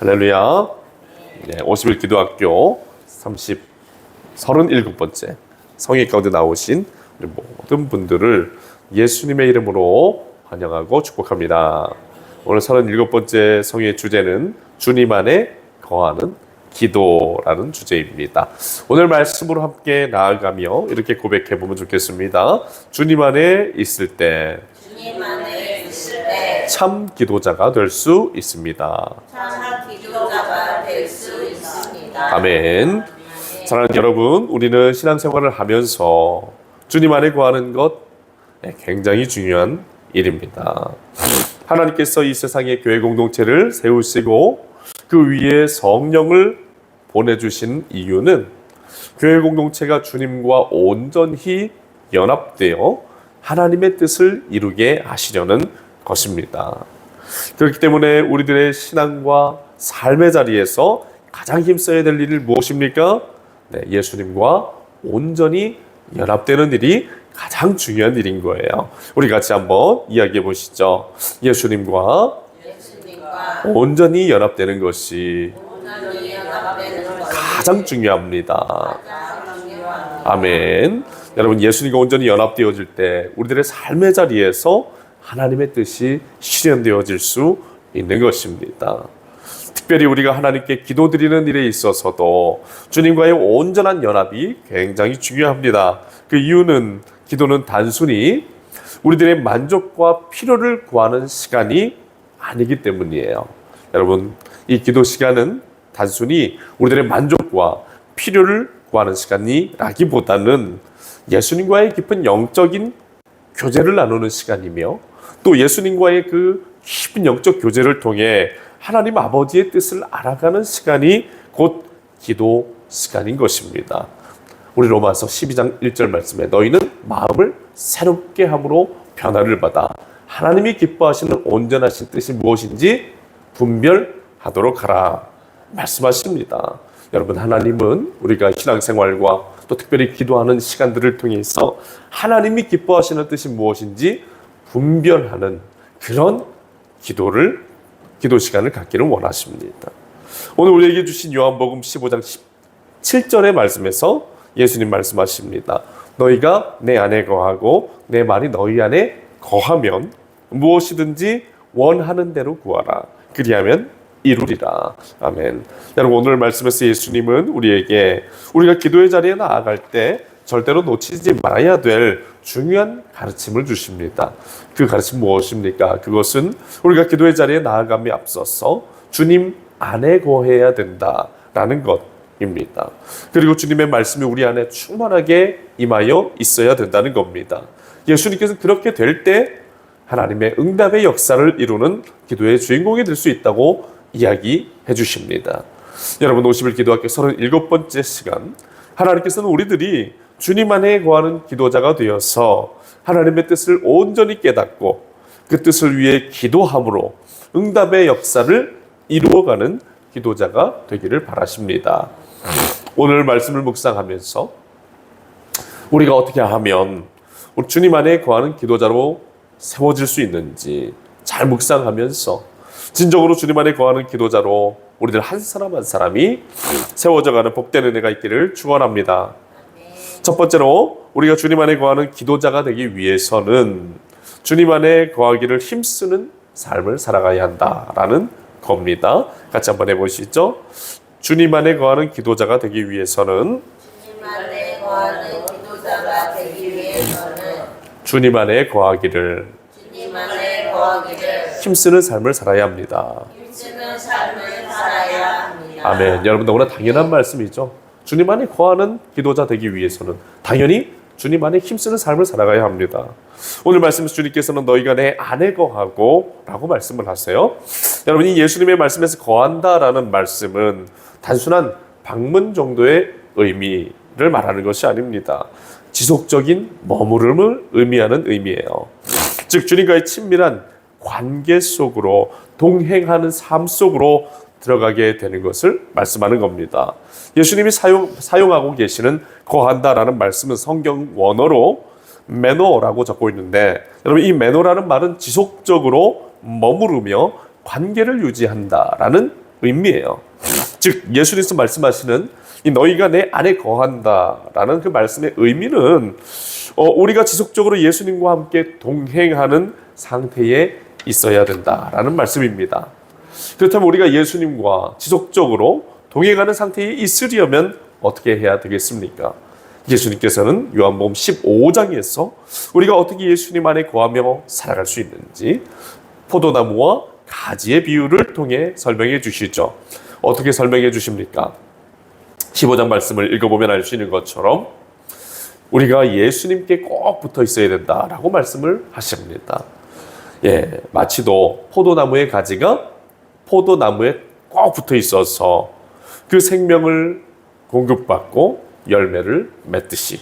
할렐루야. 50일 기도학교 37번째 성회 가운데 나오신 우리 모든 분들을 예수님의 이름으로 환영하고 축복합니다. 오늘 37번째 성회의 주제는 주님 안에 거하는 기도라는 주제입니다. 오늘 말씀으로 함께 나아가며 이렇게 고백해보면 좋겠습니다. 주님 안에 있을 때 참 기도자가 될 수 있습니다. 참 기도자가 될 수 있습니다. 아멘. 사랑하는 여러분, 우리는 신앙생활을 하면서 주님 안에 거하는 것 굉장히 중요한 일입니다. 하나님께서 이 세상에 교회 공동체를 세우시고 그 위에 성령을 보내주신 이유는 교회 공동체가 주님과 온전히 연합되어 하나님의 뜻을 이루게 하시려는 것입니다. 그렇기 때문에 우리들의 신앙과 삶의 자리에서 가장 힘써야 될 일이 무엇입니까? 예수님과 온전히 연합되는 일이 가장 중요한 일인 거예요. 우리 같이 한번 이야기해 보시죠. 예수님과 온전히 연합되는 것이 가장 중요합니다. 아멘. 여러분, 예수님과 온전히 연합되어질 때 우리들의 삶의 자리에서 하나님의 뜻이 실현되어질 수 있는 것입니다. 특별히 우리가 하나님께 기도드리는 일에 있어서도 주님과의 온전한 연합이 굉장히 중요합니다. 그 이유는 기도는 단순히 우리들의 만족과 필요를 구하는 시간이 아니기 때문이에요. 여러분, 이 기도 시간은 단순히 우리들의 만족과 필요를 구하는 시간이라기보다는 예수님과의 깊은 영적인 교제를 나누는 시간이며 또 예수님과의 그 깊은 영적 교제를 통해 하나님 아버지의 뜻을 알아가는 시간이 곧 기도 시간인 것입니다. 우리 로마서 12장 1절 말씀에 너희는 마음을 새롭게 함으로 변화를 받아 하나님이 기뻐하시는 온전하신 뜻이 무엇인지 분별하도록 하라 말씀하십니다. 여러분, 하나님은 우리가 신앙생활과 또 특별히 기도하는 시간들을 통해서 하나님이 기뻐하시는 뜻이 무엇인지 분별하는 그런 기도 시간을 갖기를 원하십니다. 오늘 우리에게 주신 요한복음 15장 17절의 말씀에서 예수님 말씀하십니다. 너희가 내 안에 거하고 내 말이 너희 안에 거하면 무엇이든지 원하는 대로 구하라. 그리하면 이루리라. 아멘. 여러분, 오늘 말씀에서 예수님은 우리에게 우리가 기도의 자리에 나아갈 때 절대로 놓치지 말아야 될 중요한 가르침을 주십니다. 그 가르침 무엇입니까? 그것은 우리가 기도의 자리에 나아감에 앞서서 주님 안에 거해야 된다라는 것입니다. 그리고 주님의 말씀이 우리 안에 충만하게 임하여 있어야 된다는 겁니다. 예수님께서 그렇게 될 때 하나님의 응답의 역사를 이루는 기도의 주인공이 될 수 있다고 이야기해 주십니다. 여러분, 50일 기도학교 37번째 시간, 하나님께서는 우리들이 주님 안에 거하는 기도자가 되어서 하나님의 뜻을 온전히 깨닫고 그 뜻을 위해 기도함으로 응답의 역사를 이루어가는 기도자가 되기를 바라십니다. 오늘 말씀을 묵상하면서 우리가 어떻게 하면 우리 주님 안에 거하는 기도자로 세워질 수 있는지 잘 묵상하면서 진정으로 주님 안에 거하는 기도자로 우리들 한 사람 한 사람이 세워져가는 복된 은혜가 있기를 축원합니다. 첫 번째로 우리가 주님 안에 거하는 기도자가 되기 위해서는 주님 안에 거하기를 힘쓰는 삶을 살아가야 한다라는 겁니다. 같이 한번 해보시죠. 주님 안에 거하는 기도자가 되기 위해서는 주님 안에 거하기를 힘쓰는 삶을 살아야 합니다. 아멘. 여러분, 너무나 당연한 말씀이죠. 주님 안에 거하는 기도자 되기 위해서는 당연히 주님 안에 힘쓰는 삶을 살아가야 합니다. 오늘 말씀에서 주님께서는 너희가 내 안에 거하고 라고 말씀을 하세요. 여러분이 예수님의 말씀에서 거한다라는 말씀은 단순한 방문 정도의 의미를 말하는 것이 아닙니다. 지속적인 머무름을 의미하는 의미예요. 즉 주님과의 친밀한 관계 속으로 동행하는 삶 속으로 들어가게 되는 것을 말씀하는 겁니다. 예수님이 사용하고 계시는 거한다라는 말씀은 성경 원어로 매너라고 적고 있는데, 여러분 이 매너라는 말은 지속적으로 머무르며 관계를 유지한다라는 의미예요. 즉 예수님께서 말씀하시는 이 너희가 내 안에 거한다라는 그 말씀의 의미는 우리가 지속적으로 예수님과 함께 동행하는 상태에 있어야 된다라는 말씀입니다. 그렇다면 우리가 예수님과 지속적으로 동행하는 상태에 있으려면 어떻게 해야 되겠습니까? 예수님께서는 요한복음 15장에서 우리가 어떻게 예수님 안에 거하며 살아갈 수 있는지 포도나무와 가지의 비유를 통해 설명해 주시죠. 어떻게 설명해 주십니까? 15장 말씀을 읽어보면 알 수 있는 것처럼 우리가 예수님께 꼭 붙어 있어야 된다라고 말씀을 하십니다. 마치도 포도나무의 가지가 포도나무에 꼭 붙어 있어서 그 생명을 공급받고 열매를 맺듯이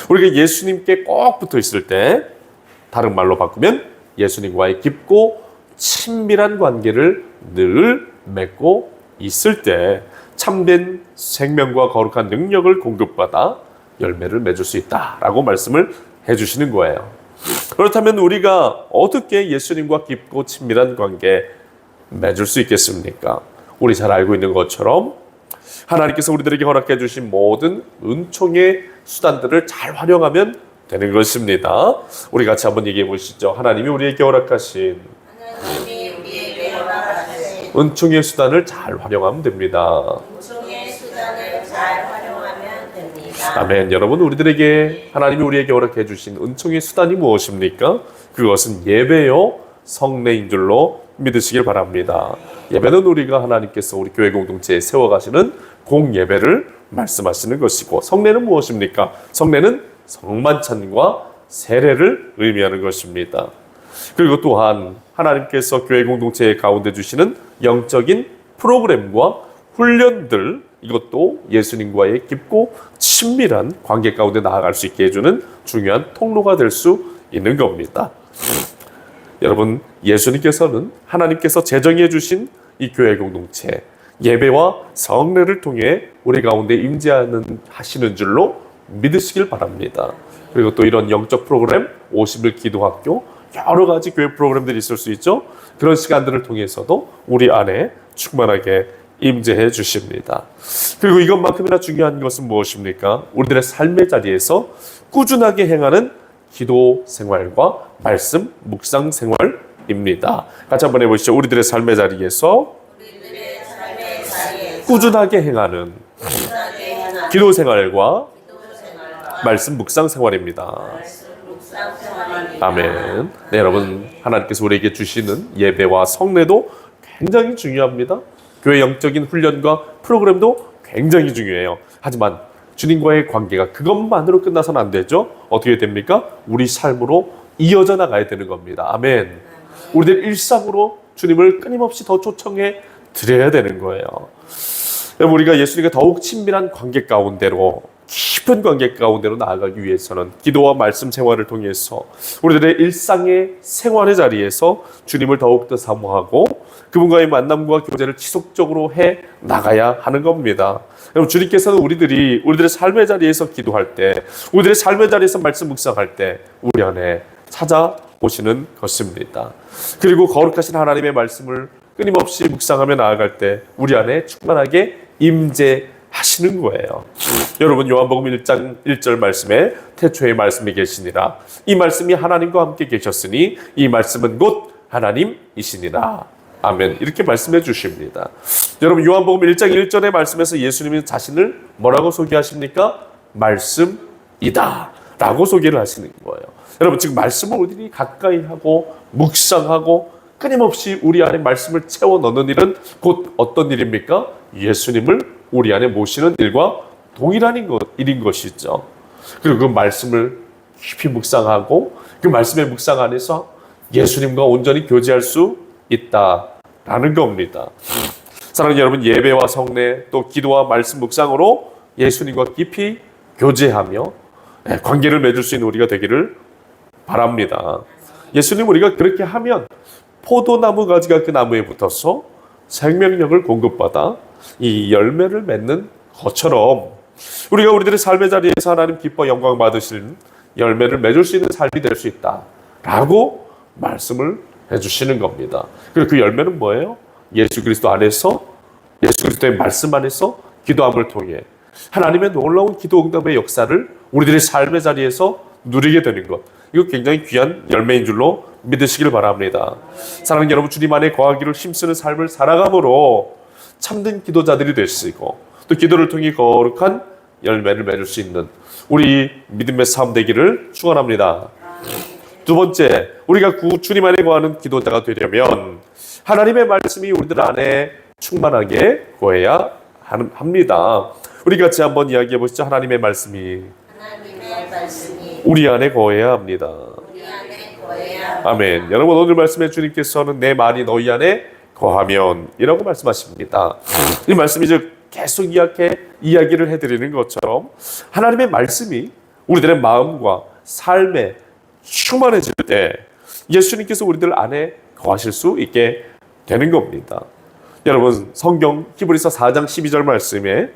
우리가 예수님께 꼭 붙어 있을 때, 다른 말로 바꾸면 예수님과의 깊고 친밀한 관계를 늘 맺고 있을 때 참된 생명과 거룩한 능력을 공급받아 열매를 맺을 수 있다라고 말씀을 해주시는 거예요. 그렇다면 우리가 어떻게 예수님과 깊고 친밀한 관계 맺을 수 있겠습니까? 우리 잘 알고 있는 것처럼 하나님께서 우리들에게 허락해 주신 모든 은총의 수단들을 잘 활용하면 되는 것입니다. 우리 같이 한번 얘기해 보시죠. 하나님이 우리에게 허락하신 은총의 수단을 잘 활용하면 됩니다. 은총의 수단을 잘 활용하면 됩니다. 아멘. 여러분, 우리들에게 하나님이 우리에게 허락해 주신 은총의 수단이 무엇입니까? 그것은 예배요 성례인 줄로 믿으시길 바랍니다. 예배는 우리가 하나님께서 우리 교회 공동체에 세워가시는 공예배를 말씀하시는 것이고, 성례는 무엇입니까? 성례는 성만찬과 세례를 의미하는 것입니다. 그리고 또한 하나님께서 교회 공동체 가운데 주시는 영적인 프로그램과 훈련들, 이것도 예수님과의 깊고 친밀한 관계 가운데 나아갈 수 있게 해주는 중요한 통로가 될 수 있는 겁니다. 여러분, 예수님께서는 하나님께서 제정해 주신 이 교회 공동체, 예배와 성례를 통해 우리 가운데 임재하시는 줄로 믿으시길 바랍니다. 그리고 또 이런 영적 프로그램, 50일 기도학교, 여러 가지 교회 프로그램들이 있을 수 있죠. 그런 시간들을 통해서도 우리 안에 충만하게 임재해 주십니다. 그리고 이것만큼이나 중요한 것은 무엇입니까? 우리들의 삶의 자리에서 꾸준하게 행하는 기도 생활과 말씀, 묵상 생활입니다. 같이 한번 해보시죠. 우리들의 삶의 자리에서 꾸준하게 행하는 기도 생활과 말씀, 묵상 생활입니다. 아멘. 네, 여러분, 하나님께서 우리에게 주시는 예배와 성례도 굉장히 중요합니다. 교회 영적인 훈련과 프로그램도 굉장히 중요해요. 하지만 주님과의 관계가 그것만으로 끝나서는 안 되죠. 어떻게 됩니까? 우리 삶으로 이어져 나가야 되는 겁니다. 아멘. 우리들 일상으로 주님을 끊임없이 더 초청해 드려야 되는 거예요. 우리가 예수님과 더욱 친밀한 관계 가운데로, 깊은 관계 가운데로 나아가기 위해서는 기도와 말씀 생활을 통해서 우리들의 일상의 생활의 자리에서 주님을 더욱더 사모하고 그분과의 만남과 교제를 지속적으로 해 나가야 하는 겁니다. 여러분, 주님께서는 우리들의 삶의 자리에서 기도할 때, 우리들의 삶의 자리에서 말씀 묵상할 때 우리 안에 찾아오시는 것입니다. 그리고 거룩하신 하나님의 말씀을 끊임없이 묵상하며 나아갈 때 우리 안에 충만하게 임재하시는 거예요. 여러분, 요한복음 1장 1절 말씀에 태초에 말씀이 계시니라. 이 말씀이 하나님과 함께 계셨으니 이 말씀은 곧 하나님이시니라. 아멘. 이렇게 말씀해 주십니다. 여러분, 요한복음 1장 1절의 말씀에서 예수님이 자신을 뭐라고 소개하십니까? 말씀이다 라고 소개를 하시는 거예요. 여러분, 지금 말씀을 우리들이 가까이 하고 묵상하고 끊임없이 우리 안에 말씀을 채워 넣는 일은 곧 어떤 일입니까? 예수님을 우리 안에 모시는 일과 동일한 일인 것이죠. 그리고 그 말씀을 깊이 묵상하고 그 말씀의 묵상 안에서 예수님과 온전히 교제할 수 있다라는 겁니다. 사랑하는 여러분, 예배와 성례 또 기도와 말씀 묵상으로 예수님과 깊이 교제하며 관계를 맺을 수 있는 우리가 되기를 바랍니다. 예수님, 우리가 그렇게 하면 포도나무 가지가 그 나무에 붙어서 생명력을 공급받아 이 열매를 맺는 것처럼 우리가 우리들의 삶의 자리에서 하나님 기뻐 영광 받으실 열매를 맺을 수 있는 삶이 될 수 있다라고 말씀을 해주시는 겁니다. 그리고 그 열매는 뭐예요? 예수 그리스도 안에서, 예수 그리스도의 말씀 안에서 기도함을 통해 하나님의 놀라운 기도 응답의 역사를 우리들의 삶의 자리에서 누리게 되는 것, 이거 굉장히 귀한 열매인 줄로 믿으시길 바랍니다. 사랑하는 여러분, 주님 안에 거하기를 힘쓰는 삶을 살아감으로 참된 기도자들이 되시고 또 기도를 통해 거룩한 열매를 맺을 수 있는 우리 믿음의 삶 되기를 축원합니다. 두 번째, 우리가 주님 안에 거하는 기도자가 되려면 하나님의 말씀이 우리들 안에 충만하게 거해야 합니다. 우리 같이 한번 이야기해 보시죠. 하나님의 말씀이 우리 안에 거해야 합니다. 아멘. 여러분, 오늘 말씀에 주님께서는 내 말이 너희 안에 거하면 이라고 말씀하십니다. 이 말씀이 계속 이야기를 해드리는 것처럼 하나님의 말씀이 우리들의 마음과 삶에 충만해질 때 예수님께서 우리들 안에 거하실 수 있게 되는 겁니다. 여러분, 성경 히브리서 4장 12절 말씀에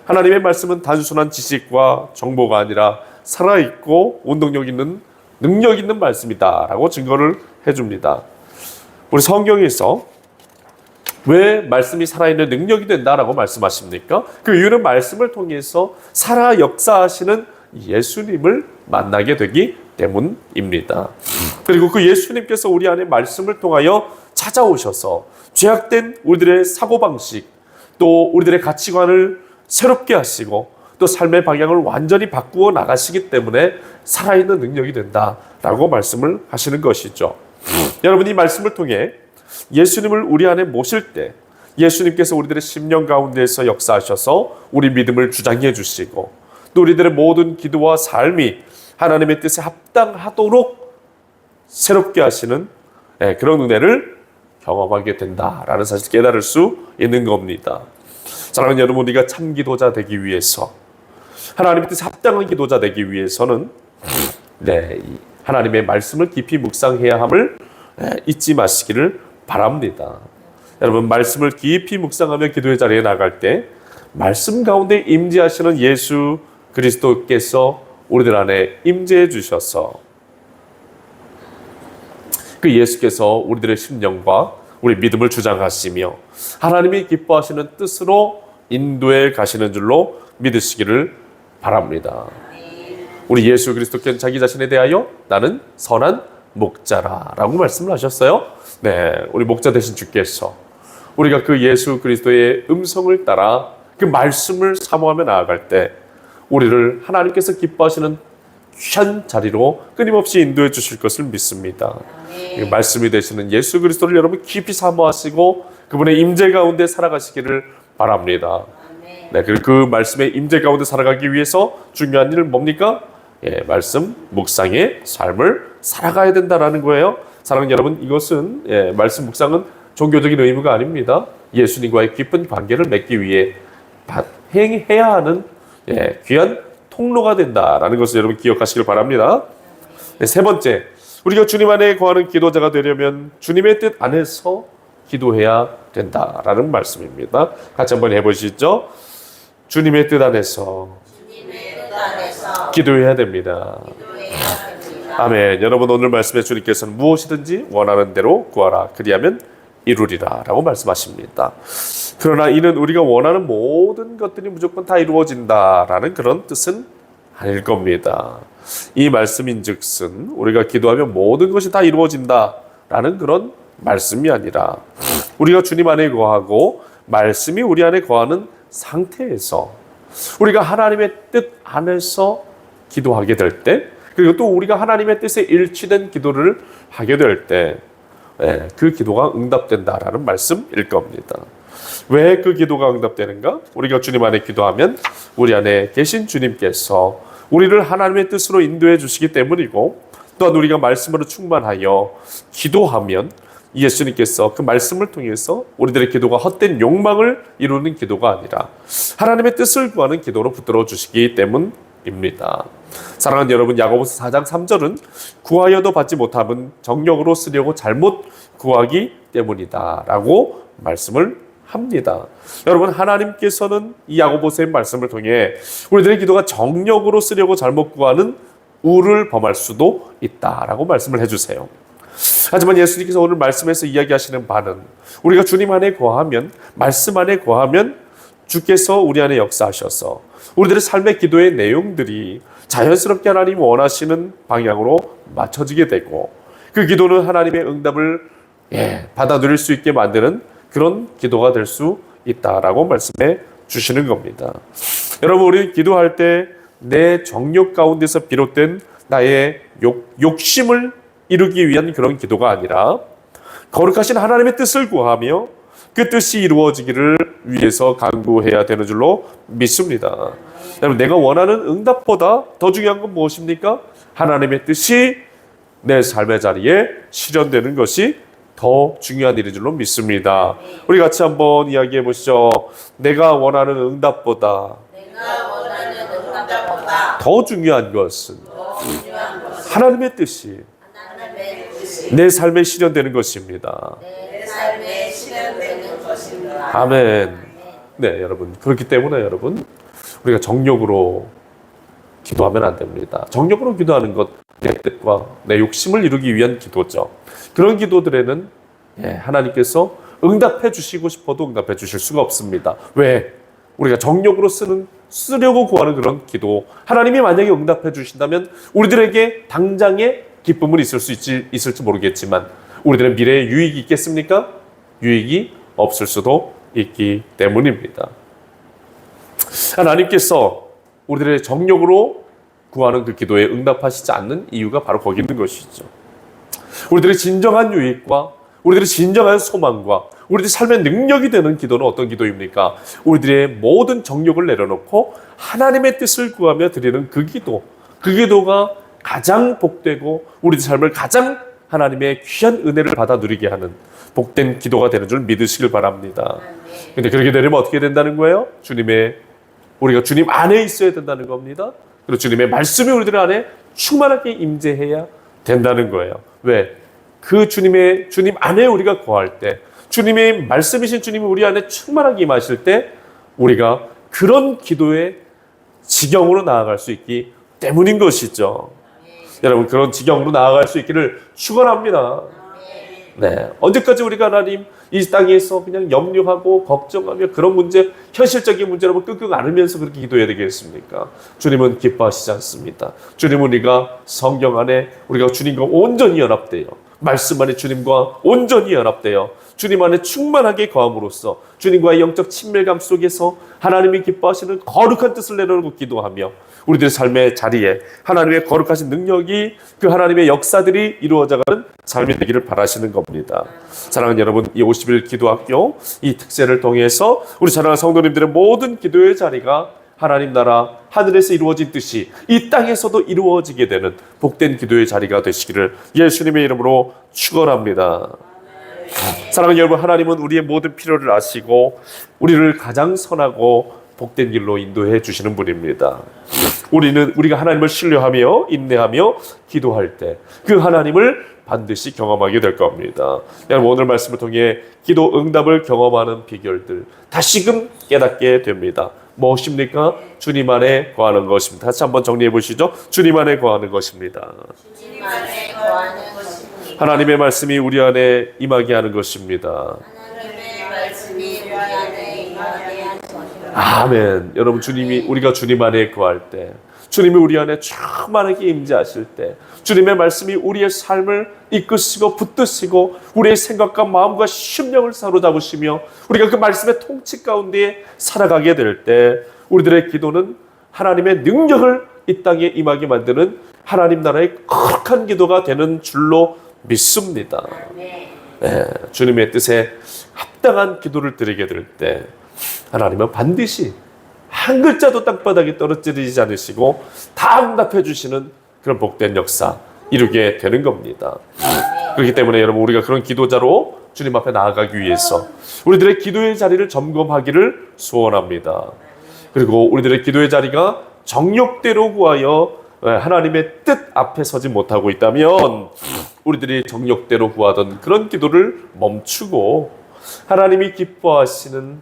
하나님의 말씀은 단순한 지식과 정보가 아니라 살아있고 운동력 있는 능력 있는 말씀이다 라고 증거를 해줍니다. 우리 성경에서 왜 말씀이 살아있는 능력이 된다라고 말씀하십니까? 그 이유는 말씀을 통해서 살아 역사하시는 예수님을 만나게 되기 때문입니다. 그리고 그 예수님께서 우리 안에 말씀을 통하여 찾아오셔서 죄악된 우리들의 사고방식, 또 우리들의 가치관을 새롭게 하시고 또 삶의 방향을 완전히 바꾸어 나가시기 때문에 살아있는 능력이 된다라고 말씀을 하시는 것이죠. 여러분, 이 말씀을 통해 예수님을 우리 안에 모실 때 예수님께서 우리들의 심령 가운데에서 역사하셔서 우리 믿음을 주장해 주시고 또 우리들의 모든 기도와 삶이 하나님의 뜻에 합당하도록 새롭게 하시는 그런 은혜를 경험하게 된다라는 사실을 깨달을 수 있는 겁니다. 사랑하는 여러분, 우리가 참 기도자 되기 위해서, 하나님의 뜻에 합당한 기도자 되기 위해서는 하나님의 말씀을 깊이 묵상해야 함을 잊지 마시기를 바랍니다. 여러분, 말씀을 깊이 묵상하며 기도의 자리에 나갈 때 말씀 가운데 임재하시는 예수 그리스도께서 우리들 안에 임재해 주셔서 그 예수께서 우리들의 심령과 우리 믿음을 주장하시며 하나님이 기뻐하시는 뜻으로 인도해 가시는 줄로 믿으시기를 바랍니다. 우리 예수 그리스도께는 자기 자신에 대하여 나는 선한 목자라라고 말씀을 하셨어요. 우리 목자 되신 주께서 우리가 그 예수 그리스도의 음성을 따라 그 말씀을 사모하며 나아갈 때 우리를 하나님께서 기뻐하시는 귀한 자리로 끊임없이 인도해 주실 것을 믿습니다. 말씀이 되시는 예수 그리스도를 여러분 깊이 사모하시고 그분의 임재 가운데 살아가시기를 바랍니다. 그리고 그 말씀의 임재 가운데 살아가기 위해서 중요한 일은 뭡니까? 말씀 묵상의 삶을 살아가야 된다라는 거예요. 사랑하는 여러분, 이것은 말씀 묵상은 종교적인 의무가 아닙니다. 예수님과의 깊은 관계를 맺기 위해 행해야 하는 귀한 통로가 된다라는 것을 여러분 기억하시길 바랍니다. 세 번째, 우리가 주님 안에 거하는 기도자가 되려면 주님의 뜻 안에서 기도해야 된다라는 말씀입니다. 같이 한번 해보시죠. 주님의 뜻 안에서 기도해야 됩니다. 아멘. 여러분, 오늘 말씀에 주님께서는 무엇이든지 원하는 대로 구하라 그리하면 이루리라 라고 말씀하십니다. 그러나 이는 우리가 원하는 모든 것들이 무조건 다 이루어진다라는 그런 뜻은 아닐 겁니다. 이 말씀인즉슨 우리가 기도하면 모든 것이 다 이루어진다라는 그런 말씀이 아니라 우리가 주님 안에 거하고 말씀이 우리 안에 거하는 상태에서 우리가 하나님의 뜻 안에서 기도하게 될 때, 그리고 또 우리가 하나님의 뜻에 일치된 기도를 하게 될 때 그 기도가 응답된다라는 말씀일 겁니다. 왜 그 기도가 응답되는가? 우리가 주님 안에 기도하면 우리 안에 계신 주님께서 우리를 하나님의 뜻으로 인도해 주시기 때문이고, 또한 우리가 말씀으로 충만하여 기도하면 예수님께서 그 말씀을 통해서 우리들의 기도가 헛된 욕망을 이루는 기도가 아니라 하나님의 뜻을 구하는 기도로 붙들어 주시기 때문입니다. 사랑하는 여러분, 야고보서 4장 3절은 구하여도 받지 못함은 정력으로 쓰려고 잘못 구하기 때문이다 라고 말씀을 합니다. 여러분, 하나님께서는 이 야고보서의 말씀을 통해 우리들의 기도가 정력으로 쓰려고 잘못 구하는 우를 범할 수도 있다라고 말씀을 해주세요. 하지만 예수님께서 오늘 말씀에서 이야기하시는 바는 우리가 주님 안에 거하면, 말씀 안에 거하면 주께서 우리 안에 역사하셔서 우리들의 삶의 기도의 내용들이 자연스럽게 하나님 원하시는 방향으로 맞춰지게 되고, 그 기도는 하나님의 응답을 받아 누릴 수 있게 만드는 그런 기도가 될 수 있다라고 말씀해 주시는 겁니다. 여러분, 우리 기도할 때 내 정욕 가운데서 비롯된 나의 욕심을 이루기 위한 그런 기도가 아니라 거룩하신 하나님의 뜻을 구하며 그 뜻이 이루어지기를 위해서 간구해야 되는 줄로 믿습니다. 여러분, 내가 원하는 응답보다 더 중요한 건 무엇입니까? 하나님의 뜻이 내 삶의 자리에 실현되는 것이 더 중요한 일인 줄로 믿습니다. 우리 같이 한번 이야기해 보시죠. 내가 원하는 응답보다 더 중요한 것은 하나님의 뜻이 내 삶에 실현되는 것입니다. 아멘. 네, 여러분. 그렇기 때문에 여러분, 우리가 정욕으로 기도하면 안 됩니다. 정욕으로 기도하는 것, 내 뜻과 내 욕심을 이루기 위한 기도죠. 그런 기도들에는 하나님께서 응답해 주시고 싶어도 응답해 주실 수가 없습니다. 왜? 우리가 정욕으로 쓰려고 구하는 그런 기도, 하나님이 만약에 응답해 주신다면 우리들에게 당장의 기쁨은 있을지 모르겠지만 우리들의 미래에 유익이 있겠습니까? 유익이 없을 수도 있기 때문입니다. 하나님께서 우리들의 정욕으로 구하는 그 기도에 응답하시지 않는 이유가 바로 거기 있는 것이죠. 우리들의 진정한 유익과 우리들의 진정한 소망과 우리들의 삶의 능력이 되는 기도는 어떤 기도입니까? 우리들의 모든 정욕을 내려놓고 하나님의 뜻을 구하며 드리는 그 기도가 가장 복되고 우리 삶을 가장 하나님의 귀한 은혜를 받아 누리게 하는 복된 기도가 되는 줄 믿으시길 바랍니다. 근데 그렇게 되려면 어떻게 된다는 거예요? 우리가 주님 안에 있어야 된다는 겁니다. 그리고 주님의 말씀이 우리들 안에 충만하게 임재해야 된다는 거예요. 왜? 주님 안에 우리가 거할 때, 주님의 말씀이신 주님이 우리 안에 충만하게 임하실 때 우리가 그런 기도의 지경으로 나아갈 수 있기 때문인 것이죠. 여러분, 그런 지경으로 나아갈 수 있기를 축원합니다. 네, 언제까지 우리가 하나님 이 땅에서 그냥 염려하고 걱정하며 그런 문제, 현실적인 문제라고 끙끙 앓으면서 그렇게 기도해야 되겠습니까? 주님은 기뻐하시지 않습니다. 주님은 우리가 성경 안에 우리가 주님과 온전히 연합되어, 말씀 안에 주님과 온전히 연합되어 주님 안에 충만하게 거함으로써 주님과의 영적 친밀감 속에서 하나님이 기뻐하시는 거룩한 뜻을 내려놓고 기도하며 우리들의 삶의 자리에 하나님의 거룩하신 능력이, 그 하나님의 역사들이 이루어져가는 삶이 되기를 바라시는 겁니다. 사랑하는 여러분, 이 50일 기도학교 이 특세를 통해서 우리 사랑하는 성도님들의 모든 기도의 자리가 하나님 나라 하늘에서 이루어진 뜻이 이 땅에서도 이루어지게 되는 복된 기도의 자리가 되시기를 예수님의 이름으로 축원합니다. 사랑하는 여러분, 하나님은 우리의 모든 필요를 아시고 우리를 가장 선하고 복된 길로 인도해 주시는 분입니다. 우리가 하나님을 신뢰하며 인내하며 기도할 때 그 하나님을 반드시 경험하게 될 겁니다. 여러분, 오늘 말씀을 통해 기도 응답을 경험하는 비결들 다시금 깨닫게 됩니다. 무엇입니까? 주님 안에 거하는 것입니다. 다시 한번 정리해 보시죠. 주님 안에 거하는 것입니다. 주님 안에 거하는 것입니다. 하나님의 말씀이 우리 안에 임하게 하는 것입니다. 하나님의 말씀이 우리 안에 임하게 하는 것입니다. 아멘. 여러분, 우리가 주님 안에 거할 때, 주님이 우리 안에 충만하게 임재하실 때, 주님의 말씀이 우리의 삶을 이끄시고 붙드시고 우리의 생각과 마음과 심령을 사로잡으시며 우리가 그 말씀의 통치 가운데 살아가게 될 때 우리들의 기도는 하나님의 능력을 이 땅에 임하게 만드는 하나님 나라의 거룩한 기도가 되는 줄로 믿습니다. 네, 주님의 뜻에 합당한 기도를 드리게 될 때 하나님은 반드시 한 글자도 땅바닥에 떨어뜨리지 않으시고 다 응답해 주시는 그런 복된 역사 이루게 되는 겁니다. 그렇기 때문에 여러분, 우리가 그런 기도자로 주님 앞에 나아가기 위해서 우리들의 기도의 자리를 점검하기를 소원합니다. 그리고 우리들의 기도의 자리가 정욕대로 구하여 하나님의 뜻 앞에 서지 못하고 있다면 우리들이 정욕대로 구하던 그런 기도를 멈추고 하나님이 기뻐하시는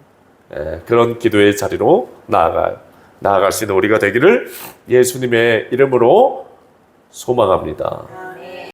그런 기도의 자리로 나아갈 수 있는 우리가 되기를 예수님의 이름으로 소망합니다.